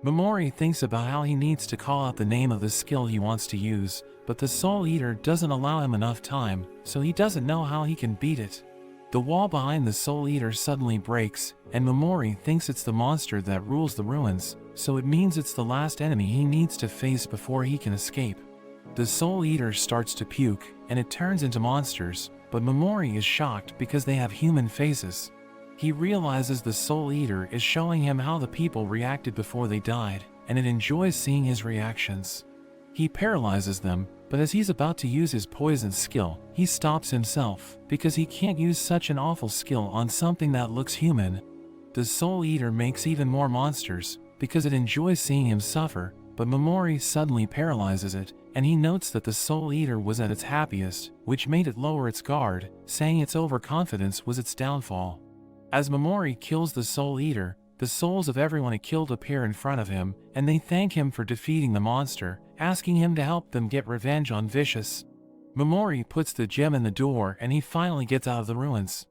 Memori thinks about how he needs to call out the name of the skill he wants to use, but the Soul Eater doesn't allow him enough time, so he doesn't know how he can beat it. The wall behind the Soul Eater suddenly breaks, and Memori thinks it's the monster that rules the ruins, so it means it's the last enemy he needs to face before he can escape. The Soul Eater starts to puke, and it turns into monsters, but Memori is shocked because they have human faces. He realizes the Soul Eater is showing him how the people reacted before they died, and it enjoys seeing his reactions. He paralyzes them, but as he's about to use his poison skill, he stops himself, because he can't use such an awful skill on something that looks human. The Soul Eater makes even more monsters, because it enjoys seeing him suffer, but Memori suddenly paralyzes it, and he notes that the Soul Eater was at its happiest, which made it lower its guard, saying its overconfidence was its downfall. As Memori kills the Soul Eater, the souls of everyone it killed appear in front of him, and they thank him for defeating the monster, asking him to help them get revenge on Vicious. Memori puts the gem in the door and he finally gets out of the ruins.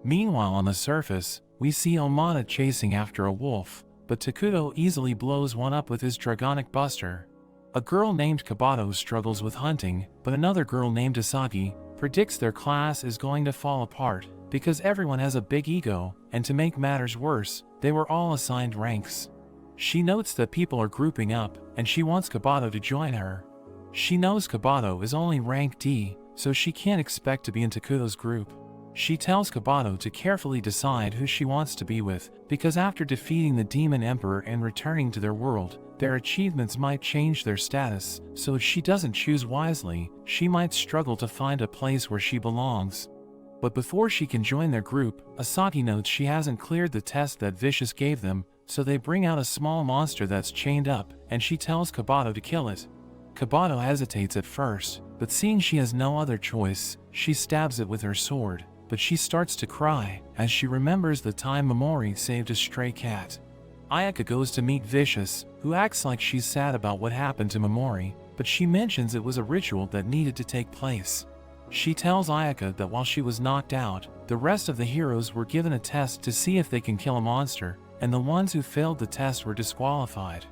Meanwhile on the surface, we see Omada chasing after a wolf, but Takuto easily blows one up with his Dragonic Buster. A girl named Kabato struggles with hunting, but another girl named Asagi predicts their class is going to fall apart, because everyone has a big ego, and to make matters worse, they were all assigned ranks. She notes that people are grouping up, and she wants Kabato to join her. She knows Kabato is only rank D, so she can't expect to be in Takuto's group. She tells Kabato to carefully decide who she wants to be with, because after defeating the Demon Emperor and returning to their world, their achievements might change their status, so if she doesn't choose wisely, she might struggle to find a place where she belongs. But before she can join their group, Asagi notes she hasn't cleared the test that Vicious gave them, so they bring out a small monster that's chained up, and she tells Kabato to kill it. Kabato hesitates at first, but seeing she has no other choice, she stabs it with her sword, but she starts to cry, as she remembers the time Memori saved a stray cat. Ayaka goes to meet Vicious, who acts like she's sad about what happened to Memori, but she mentions it was a ritual that needed to take place. She tells Ayaka that while she was knocked out, the rest of the heroes were given a test to see if they can kill a monster, and the ones who failed the test were disqualified.